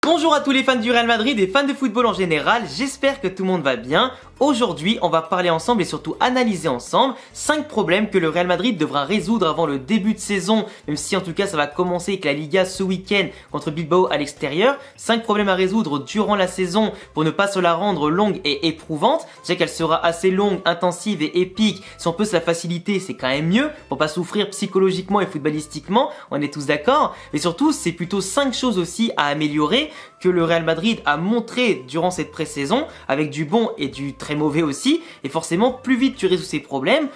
Bonjour à tous les fans du Real Madrid et fans de football en général, j'espère que tout le monde va bien. Aujourd'hui, on va parler ensemble et surtout analyser ensemble 5 problèmes que le Real Madrid devra résoudre avant le début de saison, même si en tout cas ça va commencer avec la Liga ce week-end contre Bilbao à l'extérieur. 5 problèmes à résoudre durant la saison pour ne pas se la rendre longue et éprouvante. Déjà qu'elle sera assez longue, intensive et épique, si on peut se la faciliter c'est quand même mieux pour pas souffrir psychologiquement et footballistiquement, on est tous d'accord. Mais surtout c'est plutôt 5 choses aussi à améliorer que le Real Madrid a montré durant cette pré-saison avec du bon et du très mauvais aussi, et forcément plus vite tu résous ces problèmes,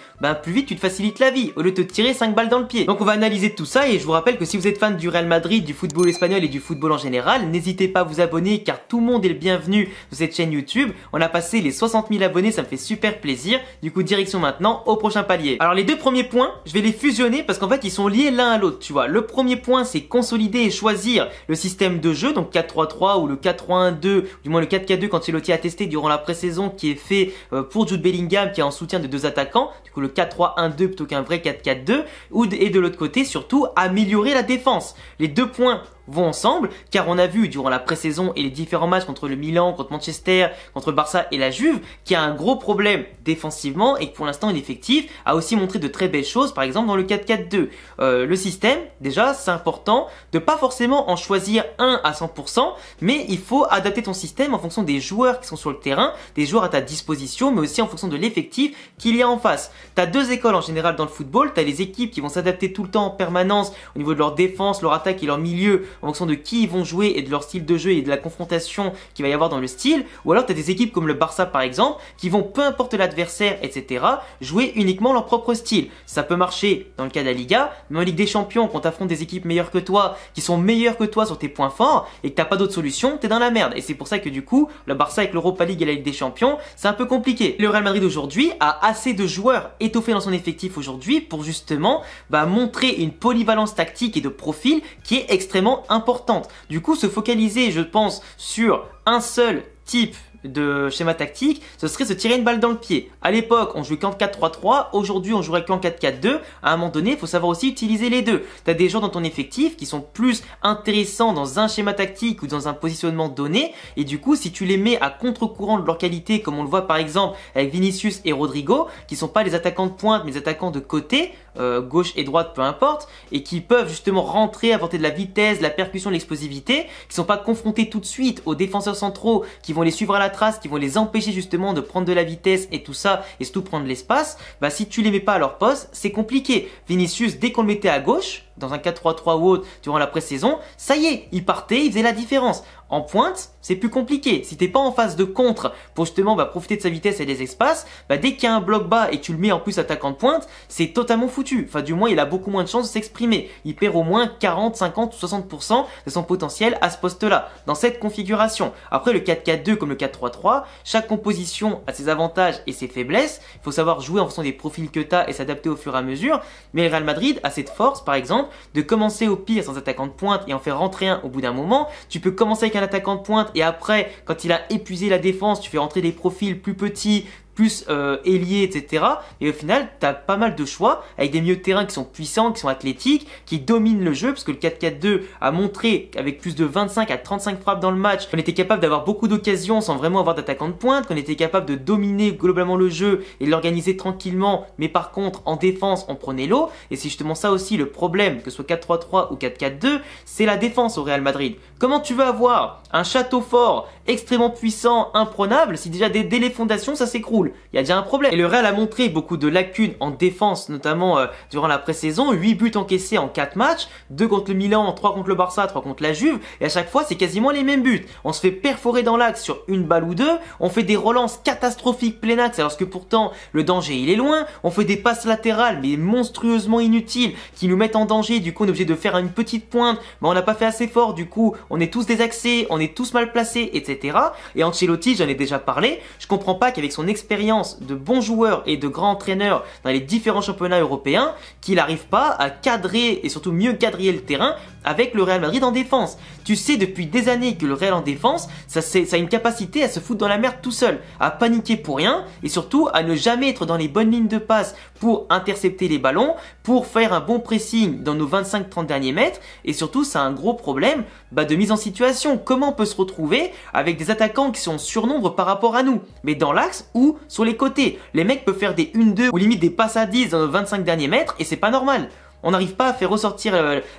plus vite tu te facilites la vie au lieu de te tirer 5 balles dans le pied. Donc on va analyser tout ça et je vous rappelle que si vous êtes fan du Real Madrid, du football espagnol et du football en général, n'hésitez pas à vous abonner car tout le monde est le bienvenu sur cette chaîne YouTube. On a passé les 60 000 abonnés, ça me fait super plaisir. Du coup direction maintenant au prochain palier. Alors les deux premiers points, je vais les fusionner parce qu'en fait ils sont liés l'un à l'autre, tu vois. Le premier point c'est consolider et choisir le système de jeu, donc 4-3-3 ou le 4-3-1-2, du moins le 4-4-2 qu'Ancelotti a testé durant la pré-saison qui est fait pour Jude Bellingham qui est en soutien de deux attaquants, du coup le 4-3-1-2 plutôt qu'un vrai 4-4-2, et de l'autre côté surtout améliorer la défense. Les deux points vont ensemble car on a vu durant la pré-saison et les différents matchs contre le Milan, contre Manchester, contre Barça et la Juve qu'il y a un gros problème défensivement et que pour l'instant l'effectif a aussi montré de très belles choses, par exemple dans le 4-4-2. Le système, déjà c'est important de pas forcément en choisir un à 100%, mais il faut adapter ton système en fonction des joueurs qui sont sur le terrain, des joueurs à ta disposition, mais aussi en fonction de l'effectif qu'il y a en face. Tu as deux écoles en général dans le football, tu as les équipes qui vont s'adapter tout le temps en permanence au niveau de leur défense, leur attaque et leur milieu en fonction de qui ils vont jouer et de leur style de jeu et de la confrontation qu'il va y avoir dans le style, ou alors tu as des équipes comme le Barça par exemple qui vont, peu importe l'adversaire etc, jouer uniquement leur propre style. Ça peut marcher dans le cas de la Liga, mais en Ligue des Champions quand tu affrontes des équipes meilleures que toi, qui sont meilleures que toi sur tes points forts et que t'as pas d'autre solution, t'es dans la merde. Et c'est pour ça que du coup le Barça avec l'Europa League et la Ligue des Champions c'est un peu compliqué. Le Real Madrid aujourd'hui a assez de joueurs étoffés dans son effectif aujourd'hui pour justement montrer une polyvalence tactique et de profil qui est extrêmement importante. Du coup, se focaliser, je pense, sur un seul type de schéma tactique, ce serait se tirer une balle dans le pied. À l'époque, on jouait qu'en 4-3-3, aujourd'hui on jouerait qu'en 4-4-2. À un moment donné, il faut savoir aussi utiliser les deux. Tu as des joueurs dans ton effectif qui sont plus intéressants dans un schéma tactique ou dans un positionnement donné, et du coup, si tu les mets à contre-courant de leur qualité, comme on le voit par exemple avec Vinicius et Rodrigo, qui sont pas les attaquants de pointe, mais les attaquants de côté, gauche et droite, peu importe, et qui peuvent justement rentrer, apporter de la vitesse, de la percussion, de l'explosivité, qui sont pas confrontés tout de suite aux défenseurs centraux qui vont les suivre à la trace, qui vont les empêcher justement de prendre de la vitesse et tout ça, et surtout prendre de l'espace. Si tu les mets pas à leur poste, c'est compliqué. Vinicius, dès qu'on le mettait à gauche, dans un 4-3-3 ou autre durant la pré-saison, ça y est, il partait, il faisait la différence. En pointe, c'est plus compliqué. Si t'es pas en phase de contre pour justement profiter de sa vitesse et des espaces, dès qu'il y a un bloc bas et que tu le mets en plus attaquant de pointe, c'est totalement foutu. Enfin, du moins, il a beaucoup moins de chances de s'exprimer. Il perd au moins 40, 50 ou 60% de son potentiel à ce poste-là, dans cette configuration. Après, le 4-4-2 comme le 4-3-3, chaque composition a ses avantages et ses faiblesses. Il faut savoir jouer en fonction des profils que t'as et s'adapter au fur et à mesure. Mais le Real Madrid a cette force, par exemple, de commencer au pire sans attaquant de pointe et en faire rentrer un au bout d'un moment. Tu peux commencer avec un attaquant de pointe et après, quand il a épuisé la défense, tu fais rentrer des profils plus petits, plus ailier, etc. Et au final, tu as pas mal de choix avec des milieux de terrain qui sont puissants, qui sont athlétiques, qui dominent le jeu, parce que le 4-4-2 a montré qu'avec plus de 25 à 35 frappes dans le match, qu'on était capable d'avoir beaucoup d'occasions sans vraiment avoir d'attaquant de pointe, qu'on était capable de dominer globalement le jeu et de l'organiser tranquillement, mais par contre, en défense, on prenait l'eau. Et c'est justement ça aussi le problème, que ce soit 4-3-3 ou 4-4-2, c'est la défense au Real Madrid. Comment tu veux avoir un château fort, extrêmement puissant, imprenable, si déjà dès les fondations, ça s'écroule? Il y a déjà un problème. Et le Real a montré beaucoup de lacunes en défense, notamment durant la pré-saison. 8 buts encaissés en 4 matchs, 2 contre le Milan, 3 contre le Barça, 3 contre la Juve. Et à chaque fois, c'est quasiment les mêmes buts. On se fait perforer dans l'axe sur une balle ou deux. On fait des relances catastrophiques plein axe, alors que pourtant, le danger, il est loin. On fait des passes latérales, mais monstrueusement inutiles, qui nous mettent en danger. Du coup, on est obligé de faire une petite pointe. Mais on n'a pas fait assez fort. Du coup, on est tous désaxés, on est tous mal placés, etc. Et Ancelotti, j'en ai déjà parlé. Je comprends pas qu'avec son expérience de bons joueurs et de grands entraîneurs dans les différents championnats européens, qu'il n'arrive pas à cadrer et surtout mieux quadriller le terrain avec le Real Madrid en défense. Tu sais depuis des années que le Real en défense, ça a une capacité à se foutre dans la merde tout seul, à paniquer pour rien et surtout à ne jamais être dans les bonnes lignes de passe pour intercepter les ballons, pour faire un bon pressing dans nos 25-30 derniers mètres et surtout ça a un gros problème de mise en situation. Comment on peut se retrouver avec des attaquants qui sont en surnombre par rapport à nous, mais dans l'axe ou sur les côtés. Les mecs peuvent faire des 1-2 ou limite des passes à 10 dans nos 25 derniers mètres et c'est pas normal. On n'arrive pas à faire ressortir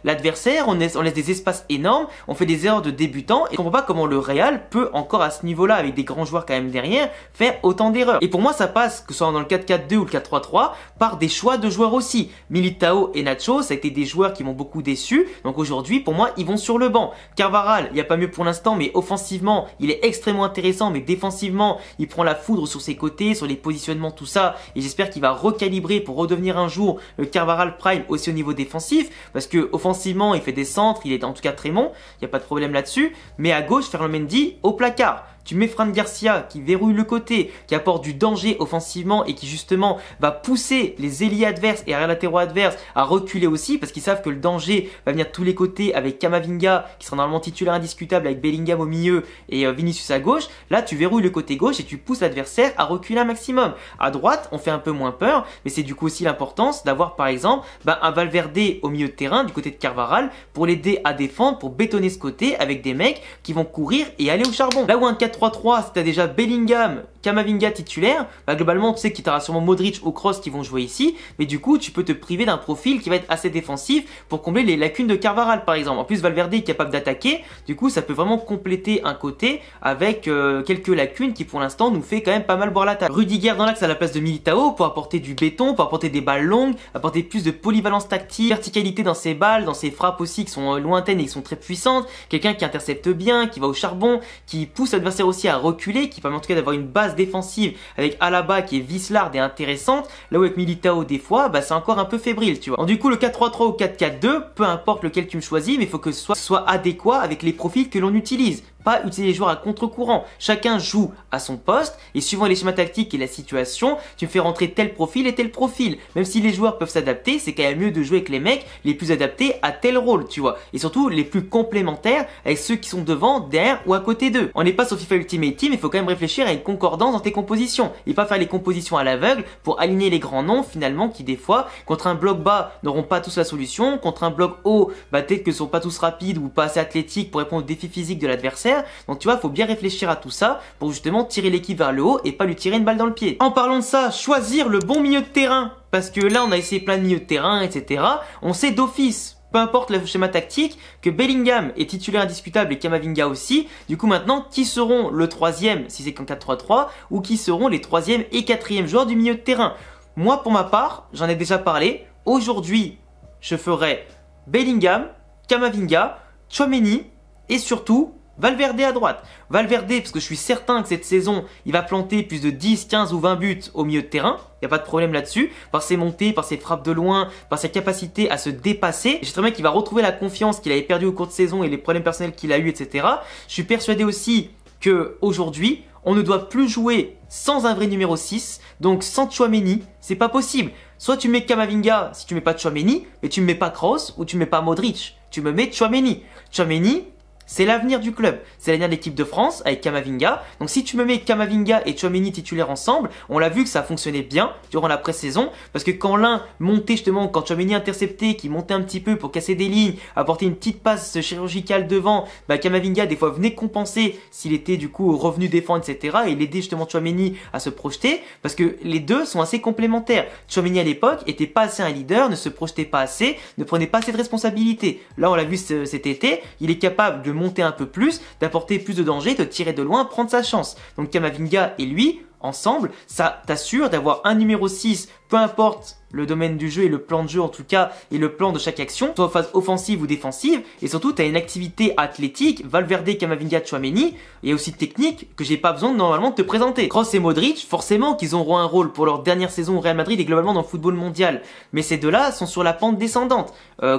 l'adversaire, on laisse des espaces énormes, on fait des erreurs de débutants et je comprends pas comment le Real peut encore à ce niveau-là, avec des grands joueurs quand même derrière, faire autant d'erreurs. Et pour moi ça passe, que ce soit dans le 4-4-2 ou le 4-3-3, par des choix de joueurs aussi. Militao et Nacho, ça a été des joueurs qui m'ont beaucoup déçu, donc aujourd'hui pour moi ils vont sur le banc. Carvajal, il n'y a pas mieux pour l'instant, mais offensivement il est extrêmement intéressant, mais défensivement il prend la foudre sur ses côtés, sur les positionnements, tout ça, et j'espère qu'il va recalibrer pour redevenir un jour le Carvajal Prime aussi au niveau défensif, parce que offensivement il fait des centres, il est en tout cas très bon, il n'y a pas de problème là-dessus, mais à gauche Ferland Mendy au placard. Tu mets Fran Garcia qui verrouille le côté, qui apporte du danger offensivement et qui justement va pousser les ailiers adverses et arrière latéraux adverses à reculer aussi parce qu'ils savent que le danger va venir de tous les côtés avec Camavinga qui sera normalement titulaire indiscutable avec Bellingham au milieu et Vinicius à gauche. Là tu verrouilles le côté gauche et tu pousses l'adversaire à reculer un maximum. À droite on fait un peu moins peur, mais c'est du coup aussi l'importance d'avoir par exemple un Valverde au milieu de terrain du côté de Carvajal pour l'aider à défendre, pour bétonner ce côté avec des mecs qui vont courir et aller au charbon. Là où un 4-3-3, si t'as déjà Bellingham, Camavinga titulaire, globalement tu sais qu'il y aura sûrement Modric ou Kroos qui vont jouer ici, mais du coup tu peux te priver d'un profil qui va être assez défensif pour combler les lacunes de Carvajal par exemple. En plus Valverde est capable d'attaquer, du coup ça peut vraiment compléter un côté avec quelques lacunes qui pour l'instant nous fait quand même pas mal boire la table. Rudiger dans l'axe à la place de Militao pour apporter du béton, pour apporter des balles longues, apporter plus de polyvalence tactique, verticalité dans ses balles, dans ses frappes aussi qui sont lointaines et qui sont très puissantes, quelqu'un qui intercepte bien, qui va au charbon, qui pousse l'adversaire aussi à reculer, qui permet en tout cas d'avoir une base défensive avec Alaba qui est vicelarde et intéressante, là où avec Militao des fois c'est encore un peu fébrile tu vois. Donc, du coup le 4-3-3 ou 4-4-2, peu importe lequel tu me choisis, mais il faut que ce soit adéquat avec les profils que l'on utilise. Pas utiliser les joueurs à contre-courant. Chacun joue à son poste et suivant les schémas tactiques et la situation, tu fais rentrer tel profil et tel profil. Même si les joueurs peuvent s'adapter, c'est quand même mieux de jouer avec les mecs les plus adaptés à tel rôle, tu vois. Et surtout les plus complémentaires avec ceux qui sont devant, derrière ou à côté d'eux. On n'est pas sur FIFA Ultimate Team, il faut quand même réfléchir à une concordance dans tes compositions et pas faire les compositions à l'aveugle pour aligner les grands noms finalement qui des fois contre un bloc bas n'auront pas tous la solution, contre un bloc haut peut-être que ne sont pas tous rapides ou pas assez athlétiques pour répondre aux défis physiques de l'adversaire. Donc tu vois, il faut bien réfléchir à tout ça pour justement tirer l'équipe vers le haut et pas lui tirer une balle dans le pied. En parlant de ça, choisir le bon milieu de terrain. Parce que là, on a essayé plein de milieux de terrain, etc. On sait d'office, peu importe le schéma tactique, que Bellingham est titulaire indiscutable et Camavinga aussi. Du coup maintenant, qui seront le troisième si c'est qu'en 4-3-3 ou qui seront les troisième et quatrième joueurs du milieu de terrain? Moi pour ma part, j'en ai déjà parlé. Aujourd'hui, je ferai Bellingham, Camavinga, Tchouaméni et surtout Valverde à droite. Valverde parce que je suis certain que cette saison il va planter plus de 10, 15 ou 20 buts au milieu de terrain. Il n'y a pas de problème là-dessus. Par ses montées, par ses frappes de loin, par sa capacité à se dépasser. J'espère bien qu'il va retrouver la confiance qu'il avait perdue au cours de saison et les problèmes personnels qu'il a eu, etc. Je suis persuadé aussi que aujourd'hui on ne doit plus jouer sans un vrai numéro 6. Donc sans Tchouaméni, c'est pas possible. Soit tu mets Camavinga si tu mets pas Tchouaméni, mais tu me mets pas Kroos ou tu mets pas Modric. Tu me mets Tchouaméni. Tchouaméni, c'est l'avenir du club, c'est l'avenir de l'équipe de France avec Camavinga. Donc si tu me mets Camavinga et Tchouaméni titulaires ensemble, on l'a vu que ça fonctionnait bien durant la pré-saison. Parce que quand l'un montait justement, quand Tchouaméni interceptait, qui montait un petit peu pour casser des lignes, apporter une petite passe chirurgicale devant, Camavinga des fois venait compenser s'il était du coup revenu défendre, etc. Et l'aider justement Tchouaméni à se projeter. Parce que les deux sont assez complémentaires. Tchouaméni à l'époque était pas assez un leader, ne se projetait pas assez, ne prenait pas assez de responsabilités. Là on l'a vu cet été, il est capable de monter un peu plus, d'apporter plus de danger, de tirer de loin, prendre sa chance. Donc Camavinga et lui, ensemble, ça t'assure d'avoir un numéro 6, peu importe le domaine du jeu et le plan de jeu en tout cas, et le plan de chaque action, soit en phase offensive ou défensive, et surtout tu as une activité athlétique, Valverde, Camavinga, Tchouaméni, et aussi technique que j'ai pas besoin normalement de te présenter. Kroos et Modric, forcément qu'ils auront un rôle pour leur dernière saison au Real Madrid et globalement dans le football mondial, mais ces deux-là sont sur la pente descendante.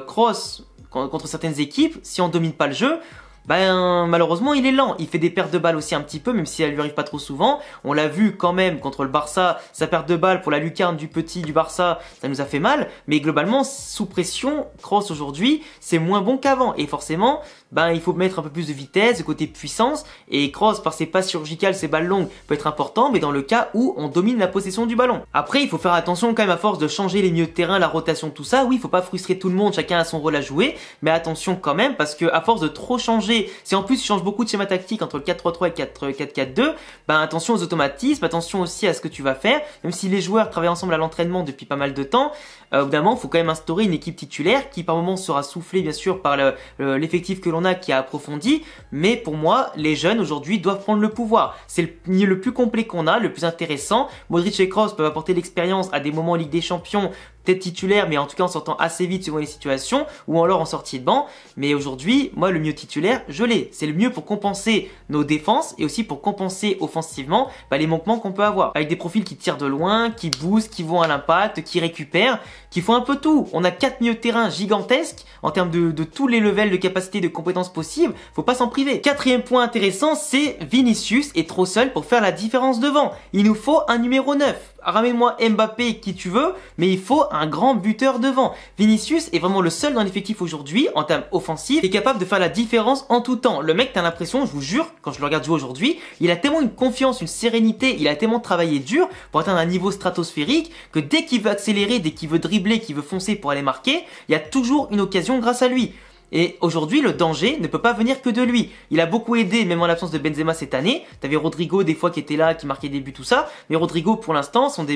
Kroos, contre certaines équipes, si on domine pas le jeu, malheureusement il est lent, il fait des pertes de balles aussi un petit peu, même si elle lui arrive pas trop souvent. On l'a vu quand même contre le Barça, sa perte de balles pour la lucarne du petit du Barça, ça nous a fait mal, mais globalement sous pression, Kroos aujourd'hui c'est moins bon qu'avant, et forcément il faut mettre un peu plus de vitesse, de côté puissance, et Kroos par ses passes chirurgicales, ses balles longues peut être important, mais dans le cas où on domine la possession du ballon. Après il faut faire attention quand même à force de changer les milieux de terrain, la rotation, tout ça, oui il faut pas frustrer tout le monde, chacun a son rôle à jouer, mais attention quand même parce que à force de trop changer danger. Si en plus tu changes beaucoup de schéma tactique entre le 4-3-3 et 4-4-2, ben attention aux automatismes, attention aussi à ce que tu vas faire. Même si les joueurs travaillent ensemble à l'entraînement depuis pas mal de temps, au bout d'un moment, il faut quand même instaurer une équipe titulaire qui par moment sera soufflée bien sûr par l'effectif que l'on a qui a approfondi. Mais pour moi, les jeunes aujourd'hui doivent prendre le pouvoir. C'est le milieu le plus complet qu'on a, le plus intéressant. Modric et Kroos peuvent apporter l'expérience à des moments en Ligue des Champions, peut-être titulaire, mais en tout cas en sortant assez vite selon les situations, ou alors en sortie de banc. Mais aujourd'hui, moi, le mieux titulaire, je l'ai. C'est le mieux pour compenser nos défenses et aussi pour compenser offensivement les manquements qu'on peut avoir. Avec des profils qui tirent de loin, qui boostent, qui vont à l'impact, qui récupèrent, qui font un peu tout. On a 4 milieux de terrain gigantesques en termes de tous les levels de capacité de compétences possibles. Faut pas s'en priver. Quatrième point intéressant, c'est Vinicius est trop seul pour faire la différence devant. Il nous faut un numéro 9. Ramène-moi Mbappé, qui tu veux, mais il faut un grand buteur devant. Vinicius est vraiment le seul dans l'effectif aujourd'hui, en termes offensifs, qui est capable de faire la différence en tout temps. Le mec, t'as l'impression, je vous jure, quand je le regarde jouer aujourd'hui, il a tellement une confiance, une sérénité, il a tellement travaillé dur pour atteindre un niveau stratosphérique que dès qu'il veut accélérer, dès qu'il veut dribbler, qu'il veut foncer pour aller marquer, il y a toujours une occasion grâce à lui. Et aujourd'hui, le danger ne peut pas venir que de lui. Il a beaucoup aidé, même en l'absence de Benzema cette année. T'avais Rodrigo des fois qui était là, qui marquait des buts, tout ça. Mais Rodrigo, pour l'instant, son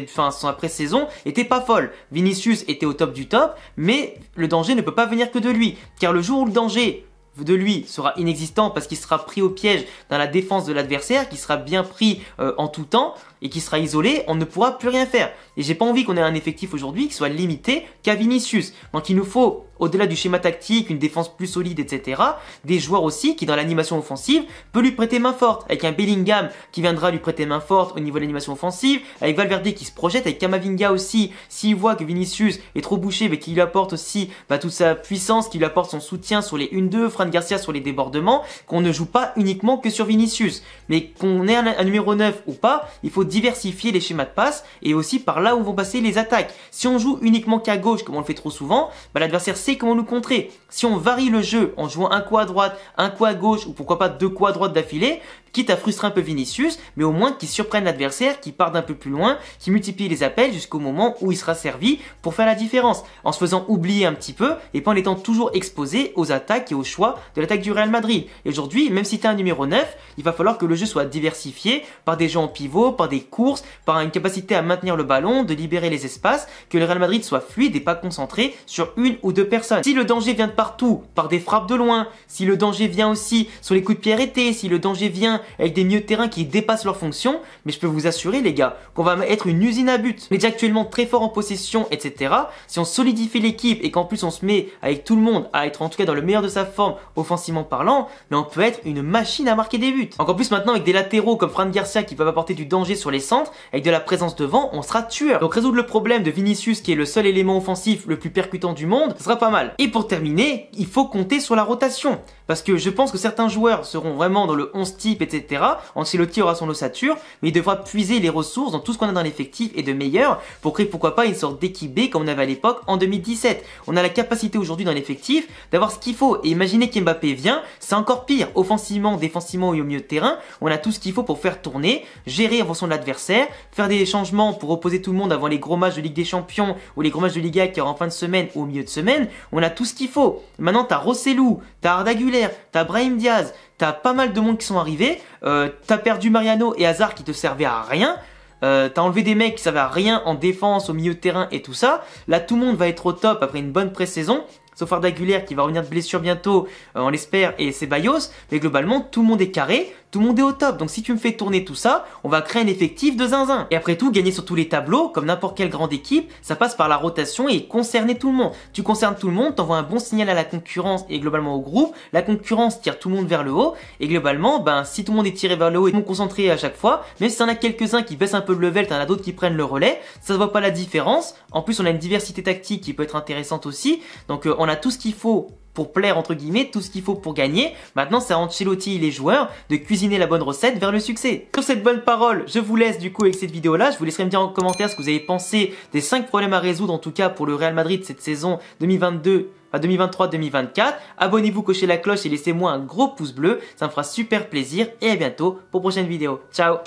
après-saison était pas folle. Vinicius était au top du top, mais le danger ne peut pas venir que de lui. Car le jour où le danger de lui sera inexistant parce qu'il sera pris au piège dans la défense de l'adversaire, qui sera bien pris en tout temps et qui sera isolé, on ne pourra plus rien faire. Et j'ai pas envie qu'on ait un effectif aujourd'hui qui soit limité qu'à Vinicius. Donc il nous faut, au-delà du schéma tactique, une défense plus solide, etc., des joueurs aussi qui, dans l'animation offensive, peut lui prêter main forte. Avec un Bellingham qui viendra lui prêter main forte au niveau de l'animation offensive, avec Valverde qui se projette, avec Camavinga aussi, s'il voit que Vinicius est trop bouché, mais qu'il lui apporte aussi toute sa puissance, qu'il lui apporte son soutien sur les 1-2, Fran Garcia sur les débordements, qu'on ne joue pas uniquement que sur Vinicius. Mais qu'on ait un numéro 9 ou pas, il faut diversifier les schémas de passe et aussi par là où vont passer les attaques. Si on joue uniquement qu'à gauche, comme on le fait trop souvent, l'adversaire sait comment nous contrer. Si on varie le jeu en jouant un coup à droite, un coup à gauche ou pourquoi pas 2 coups à droite d'affilée, quitte à frustrer un peu Vinicius, mais au moins qu'il surprenne l'adversaire, qu'il parte d'un peu plus loin, qu'il multiplie les appels jusqu'au moment où il sera servi pour faire la différence, en se faisant oublier un petit peu et pas en étant toujours exposé aux attaques et aux choix de l'attaque du Real Madrid. Et aujourd'hui, même si tu as un numéro 9, il va falloir que le jeu soit diversifié par des jeux en pivot, par des courses, par une capacité à maintenir le ballon, de libérer les espaces, que le Real Madrid soit fluide et pas concentré sur 1 ou 2 personnes. Si le danger vient de partout, par des frappes de loin, si le danger vient aussi sur les coups de pied arrêtés, si le danger vient avec des milieux de terrain qui dépassent leur fonction, mais je peux vous assurer les gars qu'on va être une usine à but. On est déjà actuellement très fort en possession, etc. Si on solidifie l'équipe et qu'en plus on se met avec tout le monde à être en tout cas dans le meilleur de sa forme offensivement parlant, mais on peut être une machine à marquer des buts. Encore plus maintenant avec des latéraux comme Fran Garcia qui peuvent apporter du danger sur les centres, avec de la présence devant, on sera tueur. Donc résoudre le problème de Vinicius qui est le seul élément offensif le plus percutant du monde, ce sera pas mal. Et pour terminer, il faut compter sur la rotation. Parce que je pense que certains joueurs seront vraiment dans le 11 type, etc. Ancelotti aura son ossature, mais il devra puiser les ressources dans tout ce qu'on a dans l'effectif et de meilleur pour créer pourquoi pas une sorte d'équipe B comme on avait à l'époque en 2017. On a la capacité aujourd'hui dans l'effectif d'avoir ce qu'il faut. Et imaginez qu'Mbappé vient, c'est encore pire. Offensivement, défensivement et au milieu de terrain, on a tout ce qu'il faut pour faire tourner, gérer en fonction de l'adversaire, faire des changements pour opposer tout le monde avant les gros matchs de Ligue des Champions ou les gros matchs de Liga qui aura en fin de semaine ou au milieu de semaine. On a tout ce qu'il faut. Maintenant, t'as Rossellou, t'as Arda Güler, t'as Brahim Diaz, t'as pas mal de monde qui sont arrivés, t'as perdu Mariano et Hazard qui te servaient à rien, t'as enlevé des mecs qui servaient à rien en défense, au milieu de terrain et tout ça. Là, tout le monde va être au top après une bonne pré-saison. Sauf Arda Güler qui va revenir de blessure bientôt, on l'espère, et Ceballos. Mais globalement, tout le monde est carré, tout le monde est au top. Donc si tu me fais tourner tout ça, on va créer un effectif de zinzin. Et après tout, gagner sur tous les tableaux, comme n'importe quelle grande équipe, ça passe par la rotation et concerner tout le monde. Tu concernes tout le monde, t'envoies un bon signal à la concurrence et globalement au groupe. La concurrence tire tout le monde vers le haut. Et globalement, si tout le monde est tiré vers le haut et tout le monde concentré à chaque fois, même si t'en as quelques-uns qui baissent un peu le level, t'en as d'autres qui prennent le relais, ça se voit pas la différence. En plus, on a une diversité tactique qui peut être intéressante aussi. Donc on a tout ce qu'il faut pour plaire entre guillemets, tout ce qu'il faut pour gagner. Maintenant, c'est à Ancelotti et les joueurs de cuisiner la bonne recette vers le succès. Sur cette bonne parole, je vous laisse du coup avec cette vidéo là. Je vous laisserai me dire en commentaire ce que vous avez pensé des 5 problèmes à résoudre en tout cas pour le Real Madrid cette saison 2023-2024. Abonnez-vous, cochez la cloche et laissez-moi un gros pouce bleu, ça me fera super plaisir et à bientôt pour une prochaine vidéo. Ciao.